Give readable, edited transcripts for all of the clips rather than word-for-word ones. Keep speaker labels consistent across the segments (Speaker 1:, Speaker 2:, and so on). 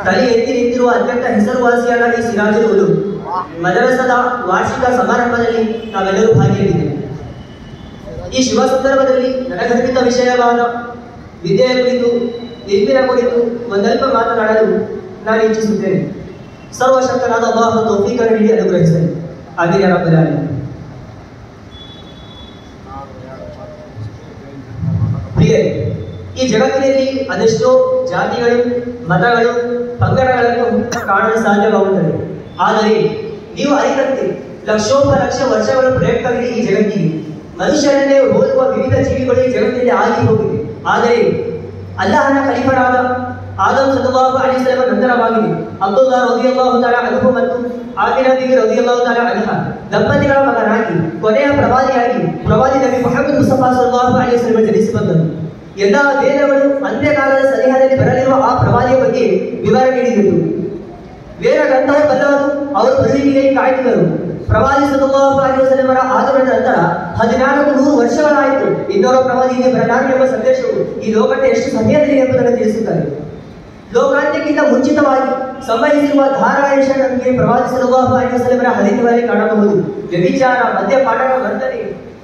Speaker 1: ತಲೆ ಎತ್ತಿ ನಿಂತಿರುವ ಅತ್ಯಂತ ಹೆಸರುವಾಸಿಯಾದ ಈ ಸಿರಾಜುಲ್ ಉಲೂಮ್ ಮದರಸದ ವಾರ್ಷಿಕ ಸಮಾರಂಭದಲ್ಲಿ ನಾವೆಲ್ಲರೂ ಭಾಗಿಯಾಗಿದ್ದೇವೆ. ಈ ಶುಭ ಸಂದರ್ಭದಲ್ಲಿ ನನಗರ್ಪಿತ ವಿಷಯವಾದ ವಿದ್ಯೆಯ ಕುರಿತು, ಇಲ್ಮಿನ ಕುರಿತು ಒಂದಲ್ಪ ಮಾತನಾಡಲು ನಾನು ಇಚ್ಛಿಸುತ್ತೇನೆ. ಸರ್ವಶಕ್ತನಾದ ಅಲ್ಲಾಹ್ ತೌಫೀಕನ್ನು ನೀಡಿ ಅನುಗ್ರಹಿಸಲಿ. ಆಮೀನ್ ಯಾ ರಬ್ಬಲ್ ಆಲಮೀನ್. ಪ್ರಿಯರೇ, ಈ ಜಗತ್ತಿನಲ್ಲಿ ಅದೆಷ್ಟೋ ಜಾತಿಗಳು, ಮತಗಳು, ಪಂಗಡಗಳನ್ನು ಕಾಣಲು ಸಾಧ್ಯವಾಗುತ್ತದೆ. ಆದರೆ ನೀವು ಅರಿತಂತೆ ಲಕ್ಷೋಪಲಕ್ಷ ವರ್ಷಗಳ ಪ್ರಯುಕ್ತವಿದೆ ಈ ಜಗತ್ತಿಗೆ. ಮನುಷ್ಯರನ್ನೇ ಹೋಲುವ ವಿವಿಧ ಜೀವಿಗಳು ಈ ಜಗತ್ತಿನಲ್ಲಿ ಆಗಿ ಹೋಗಿವೆ. ಆದರೆ ಅಲ್ಲಾಹನ ಖಲೀಫರಾದ ಆದಮ್ ಸಲ್ಲಲ್ಲಾಹು ಅಲೈಹಿ ವಸಲ್ಲಂ ನಂತರವಾಗಿದೆ ಅಬ್ದುಲ್ಲಾ ರದಿಯಲ್ಲಾಹು ತಆಲಾ ಅನ್ಹು ಮತ್ತು ಆಮಿನಾ ಬಿಬಿ ರದಿಯಲ್ಲಾಹು ತಆಲಾ ಅನ್ಹಾ ದಂಪತಿಗಳ ಮಗನಾಗಿ ಕೊನೆಯ ಪ್ರವಾದಿ ನಬಿ ಮುಹಮ್ಮದ್ ಮುಸ್ತಫಾ ಸಲ್ಲಲ್ಲಾಹು ಅಲೈಹಿ ವಸಲ್ಲಂ ಜನಿಸಿ ಬಂದರು. ಎಲ್ಲ ವೇದಗಳು ಅಂತ್ಯಕಾಲದ ಸನಿಹದಲ್ಲಿ ಬರಲಿರುವ ಆ ಪ್ರವಾದಿಯ ಬಗ್ಗೆ ವಿವರ ನೀಡಿದರು. ವೇದ ಗ್ರಂಥವು ಬಲ್ಲವರು, ಅವರು ಬರುವಿಕೆಗೆ ಕಾಯ್ತಿದ್ದರು. ಪ್ರವಾದಿ ಸಲ್ಲಲ್ಲಾಹು ಅಲೈಹಿ ವಸಲ್ಲಮರ ಆಗಮನದ ನಂತರ 1400 ವರ್ಷಗಳಾಯಿತು. ಇನ್ನೋರ್ವ ಪ್ರವಾದಿಗೆ ಬರಲಾರೆ ಎಂಬ ಸಂದೇಶವು ಈ ಲೋಕಕ್ಕೆ ಎಷ್ಟು ಸಮಯದಲ್ಲಿ ಎಂಬುದನ್ನು ತಿಳಿಸುತ್ತಾರೆ. ಲೋಕಾಂತ್ಯಕ್ಕಿಂತ ಮುಂಚಿತವಾಗಿ ಸಂಭವಿಸಿರುವ ಧಾರಾವೇಶಗಳಿಗೆ ಪ್ರವಾದಿ ಸಲ್ಲಲ್ಲಾಹು ಅಲೈಹಿ ವಸಲ್ಲಮರ ಹದಿನವರಲ್ಲಿ ಕಾಣಬಹುದು. ವ್ಯಭಿಚಾರ, ಮದ್ಯಪಾನಗಳ ವರ್ತನೆ,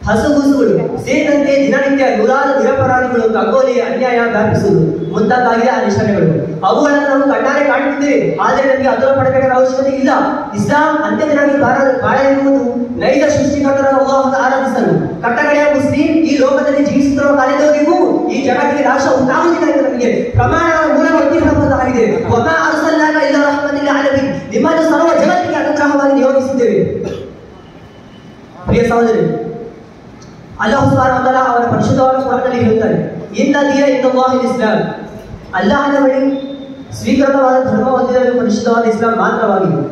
Speaker 1: ಹಸುಗುಸುಗಳು ಸೇರಿದಂತೆ ದಿನನಿತ್ಯ ನೂರಾರು ನಿರಪರಾಧಿಗಳು ಕಗ್ಗೋಲೆ, ಅನ್ಯಾಯ ವ್ಯಾಪಿಸುವುದು ಮುಂತಾದಾಗಿದೆ ಆ ನಿಶಾನೆಗಳು. ಅವುಗಳನ್ನು ನಾವು ಕಣ್ಣಾರೆ ಕಾಣುತ್ತಿದ್ದೇವೆ. ಆದರೆ ನಮಗೆ ಅದರ ಪಡಬೇಕಾದ ಅವಶ್ಯಕತೆ ಇಲ್ಲ. ಇಸ್ಲಾಂ ಅಂತ್ಯದಿನಾಗಿ ಬಾಳಲಿರುವುದು ನೈಜ ಸೃಷ್ಟಿಕರ್ತರನ್ನು ಅಲ್ಲಾಹ್ ಆರಾಧಿಸಲು. ಕಟ್ಟಕಡೆಯ ಮುಸ್ಲಿಂ ಈ ಲೋಕದಲ್ಲಿ ಜೀವಿಸುತ್ತಿರುವ ಕಾಲದವರೆಗೂ ಈ ಜಗತ್ತಿಗೆ ನಾಶ ಉಂಟಾಗುವುದಿಲ್ಲ ಎಂದು ನಮಗೆ ಪ್ರಮಾಣದ ಮೂಲವಾಗಿ ಹೇಳಬಹುದಾಗಿದೆ. ವಮಾ ಅರ್ಸಲ್ನಾಕ ಇಲ್ಲಾ ರಹ್ಮತಲ್ ಲಿಲ್ ಆಲಮೀನ್, ನಿಮ್ಮನ್ನು ಸರ್ವ ಜಗತ್ತಿಗೆ ಅನುಗ್ರಹವಾಗಿ ನಿಯೋಗಿಸಿದ್ದೇವೆ. ಪ್ರಿಯ ಸಹೋದರಿ, ಅಲ್ಲಾಹ್ ಸುಬ್ಹಾನಹು ವ ತಆಲಾ ಅವರ ಪರಿಶುದ್ಧವಾದ ಕುರಾನ್ನಲ್ಲಿ ಹೇಳುತ್ತಾರೆ, ಇನ್ನ ದೀನ ಇಂದಲ್ಲಾಹಿಲ್ ಇಸ್ಲಾಂ, ಅಲ್ಲಾಹನ ಬಳಿ ಸ್ವೀಕೃತವಾದ ಧರ್ಮ ಹೊಂದಿರುವ ಪರಿಶುದ್ಧವಾದ ಇಸ್ಲಾಂ ಮಾತ್ರವಾಗಿದೆ.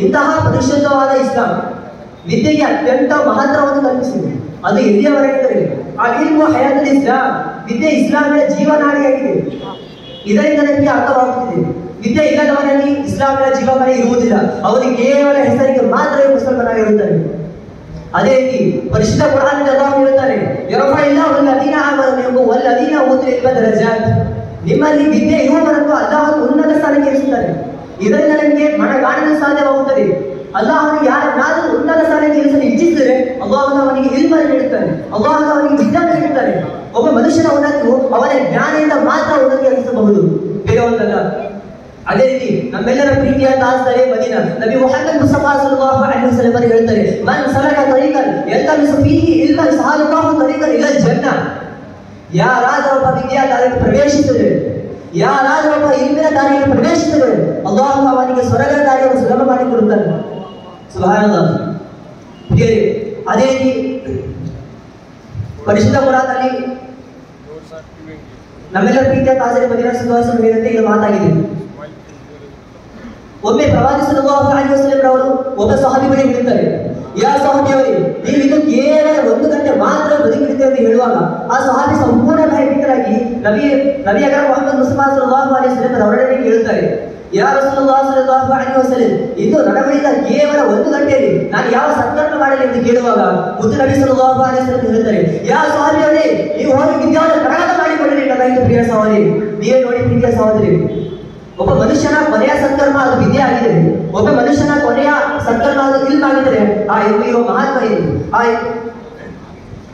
Speaker 1: ಇಂತಹ ಪರಿಶುದ್ಧವಾದ ಇಸ್ಲಾಂ ವಿದ್ಯೆಗೆ ಅತ್ಯಂತ ಮಹತ್ವವನ್ನು ಕಲ್ಪಿಸಿದೆ. ಅದು ಎಲ್ಲಿಯವರೆಗೆ ಆ ಇಲ್ಮು ಹಯಾತುಲ್ ಇಸ್ಲಾಂ, ವಿದ್ಯೆ ಇಸ್ಲಾಮಿನ ಜೀವನಾಡಿಯಾಗಿದೆ. ಇದರಿಂದ ನಮಗೆ ಅರ್ಥವಾಗುತ್ತಿದೆ, ವಿದ್ಯೆ ಇಲ್ಲದವರಲ್ಲಿ ಇಸ್ಲಾಮಿನ ಜೀವಮಾನ ಇರುವುದಿಲ್ಲ. ಅವರಿಗೆ ಕೇವಲ ಹೆಸರಿಗೆ ಮಾತ್ರ ಮುಸಲ್ಮಾನರಾಗಿರುತ್ತಾರೆ. ಅದೇ ರೀತಿ ಪರಿಶುದ್ಧ ಕುರಾನ್ನಲ್ಲಿ ಅಲ್ಲಾಹ್ ಹೇಳುತ್ತಾನೆ, ಯರ್ಫಇಲ್ಲಾಹು ಅಲ್ಲದೀನ ಆಮನು ಮಿನ್ಕುಂ ವಲ್ಲದೀನ ಊತುಲ್ ಇಲ್ಮ ದರಜಾತ್, ನಿಮ್ಮಲ್ಲಿ ವಿದ್ಯೆ ಇರುವವರನ್ನು ಅಲ್ಲಾಹ್ ಉನ್ನತ ಸ್ಥಾನಕ್ಕೆ ಇರಿಸುತ್ತಾನೆ. ಇದರಿಂದ ನಮಗೆ ಮನಗಾಣಲು ಸಾಧ್ಯವಾಗುತ್ತದೆ. ಅಲ್ಲಾಹನು ಯಾರನ್ನಾದರೂ ಉನ್ನತ ಸ್ಥಾನಕ್ಕೆ ಇರಿಸಲು ಇಚ್ಛಿಸಿದರೆ ಅಲ್ಲಾಹನು ಅವನಿಗೆ ಇಲ್ಮನ್ನು ನೀಡುತ್ತಾನೆ, ಅಲ್ಲಾಹನು ಅವನಿಗೆ ವಿಜ್ಞಾನ ನೀಡುತ್ತಾನೆ. ಒಬ್ಬ ಮನುಷ್ಯನ ಉನ್ನತಿಯು ಅವನ ಜ್ಞಾನದಿಂದ ಮಾತ್ರ ಉನ್ನತಿಯಾಗಿಸಬಹುದು, ಬೇರೆ ಒಂದಲ್ಲ. ಅದೇ ರೀತಿ ನಮ್ಮೆಲ್ಲರ ಪ್ರೀತಿಯ ತಾಜ್ದಾರೆ ಮದೀನಾ ನಬಿ ಮುಹಮ್ಮದ್ ಮುಸ್ತಫಾ ಸಲ್ಲಲ್ಲಾಹು ಅಲೈಹಿ ವಸಲ್ಲಂ ಹೇಳ್ತಾರೆ, ಮನ್ ಸಲಕ ತರೀಕನ್ ಯಲ್ತಮಿಸು ಫೀಹಿ ಇಲ್ಮನ್ ಸಹಲಲ್ಲಾಹು ತರೀಕನ್ ಇಲಲ್ ಜನ್ನಾ, ಯಾರಾದರೂ ಒಬ್ಬ ವಿದ್ಯಾ ದಾರಿಗೆ ಪ್ರವೇಶಿಸಿದರೆ, ಯಾರಾದರೂ ಒಬ್ಬ ಇಲ್ಮಿನ ದಾರಿಗೆ ಪ್ರವೇಶಿಸಿದರೆ ಅಲ್ಲಾಹ್ ಅವನಿಗೆ ಸ್ವರ್ಗದ ದಾರಿಯನ್ನು ಸುಲಭ ಮಾಡಿಕೊಡುತ್ತಾನೆ. ಸುಬ್ಹಾನಲ್ಲಾಹ್. ಪ್ರಿಯರೇ, ಅದೇ ರೀತಿ ಪರಿಶುದ್ಧ ಕುರಾನ್ನಲ್ಲಿ ನಮ್ಮೆಲ್ಲರ ಪ್ರೀತಿಯ ತಾಜ್ದಾರೆ ಮದೀನಾ ಸಲ್ಲಲ್ಲಾಹು ಅಲೈಹಿ ವಸಲ್ಲಂ ಇದು ಮಾತಾಗಿದೆ. ಒಮ್ಮೆ ಪ್ರವಾದಿ ಸಲ್ಲಲ್ಲಾಹು ಅಲೈಹಿ ವಸಲ್ಲಂ ಅವರು ಒಬ್ಬ ಸಹಾಬಿ ಬಳಿ ಹೇಳ್ತಾರೆ, ಯಾ ಸಹಾಬಿಯವರೇ, ನೀವು ಇದು ಕೇವಲ 1 ಗಂಟೆ ಮಾತ್ರ ಬದುಕಿರುತ್ತೆ ಎಂದು ಹೇಳುವಾಗ ಆ ಸಹಾಬಿ ಸಂಪೂರ್ಣ ಭಯಭೀತರಾಗಿ ನಬಿ ಅಕರಮ್ ಮುಹಮ್ಮದ್ ಮುಸ್ತಫಾ ಸಲ್ಲಲ್ಲಾಹು ಅಲೈಹಿ ವಸಲ್ಲಂ ಅವರೊಡನೆ ಕೇಳುತ್ತಾರೆ, ಯಾ ರಸೂಲುಲ್ಲಾಹ್ ಸಲ್ಲಲ್ಲಾಹು ಅಲೈಹಿ ವಸಲ್ಲಂ, ಇದು ನನ್ನ ಬಳಿಯಿಂದ ಕೇವಲ 1 ಗಂಟೆಯಲ್ಲಿ ನಾನು ಯಾವ ಸತ್ಕರ್ಮ ಮಾಡಲಿ ಎಂದು ಕೇಳುವಾಗ ಮುದ್ದು ನಬಿ ಸಲ್ಲಲ್ಲಾಹು ಅಲೈಹಿ ವಸಲ್ಲಂ ಹೇಳ್ತಾರೆ, ಯಾ ಸಹಾಬಿಯವರೇ, ನೀವು ಹೋಗಿ ವಿದ್ಯಾವನ್ನು ಕರಗತ ಮಾಡಿಕೊಳ್ಳಿ ಎಂದಾಯಿತು. ಪ್ರಿಯ ಸಹೋದರಿ, ನೀವೇ ನೋಡಿ ಪ್ರೀತಿಯ ಸಹೋದರಿ, ಒಬ್ಬ ಮನುಷ್ಯನ ಕೊನೆಯ ಸತ್ಕರ್ಮ ಅದು ವಿದ್ಯೆ ಆಗಿದೆ. ಒಬ್ಬ ಮನುಷ್ಯನ ಕೊನೆಯ ಸತ್ಕರ್ಮ ಅದು ಇಲ್ಮ ಆಗಿದ್ದರೆ ಆ ಇಲ್ಮ ಇರೋ ಮಹಾತ್ಮ ಏನು,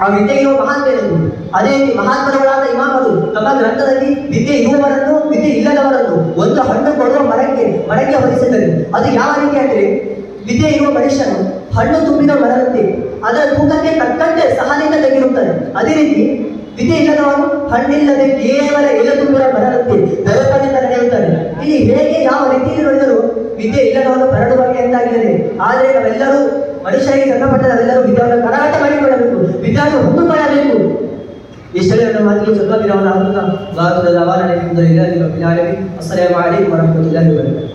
Speaker 1: ಆ ವಿದ್ಯೆ ಇರೋ ಮಹಾತ್ಮ ಏನು. ಅದೇ ರೀತಿ ಮಹಾತ್ಮರುಗಳಾದ ಇಮಾಮರು ತಮ್ಮ ಗ್ರಂಥದಲ್ಲಿ ವಿದ್ಯೆ ಇರುವವರನ್ನು, ವಿದ್ಯೆ ಇಲ್ಲದವರನ್ನು ಒಂದು ಹಣ್ಣು ಕೊಡುವ ಮರಕ್ಕೆ ಹೋಲಿಸಿದ್ದಾರೆ. ಅದು ಯಾವ ರೀತಿ ಅಂದರೆ, ವಿದ್ಯೆ ಇರುವ ಮನುಷ್ಯನು ಹಣ್ಣು ತುಂಬಿದ ಮರದಂತೆ ಅದರ ತೂಕಕ್ಕೆ ತಕ್ಕಂತೆ ಸಹನೆಯಿಂದ ತೆಗೆದಿರುತ್ತಾನೆ. ಅದೇ ರೀತಿ ವಿದ್ಯೆ ಇಲ್ಲದವನು ಹಣ್ಣಿಲ್ಲದೆ ಕೇವಲ ಎಲೆ ತುಂಬಿದ ಮರದಂತೆ ದರಪದಿಂದ ನಡೆಯುತ್ತಾನೆ. ಇಲ್ಲಿ ಹೇಗೆ ಯಾವ ರೀತಿಯಲ್ಲಿ ನೋಡಿದರೂ ವಿದ್ಯೆ ಇಲ್ಲದವನು ಬರಡುವಾಗಿ ಎಂದಾಗಿದೆ. ಆದರೆ ನಾವೆಲ್ಲರೂ ಮನುಷ್ಯರಿಗೆ ಸಂಬಂಧಪಟ್ಟ ನಾವೆಲ್ಲರೂ ವಿದ್ಯಾವನ್ನು ಕರಾಟ ಮಾಡಿಕೊಳ್ಳಬೇಕು, ವಿದ್ಯಾವನ್ನು ಹೊಂದಿಕೊಳ್ಳಬೇಕು. ಇಷ್ಟೆಲ್ಲ ಮಾತಿಗೆ ಸ್ವಲ್ಪ ದಿನವನ್ನು ಹಾಕುತ್ತಾ ಭಾರತದ ಅವಾಲನೆ ಅಸ್ಸಲಾಮು ಅಲೈಕುಂ ವರಹಮತುಲ್ಲಾಹಿ ವಬರಕಾತುಹು.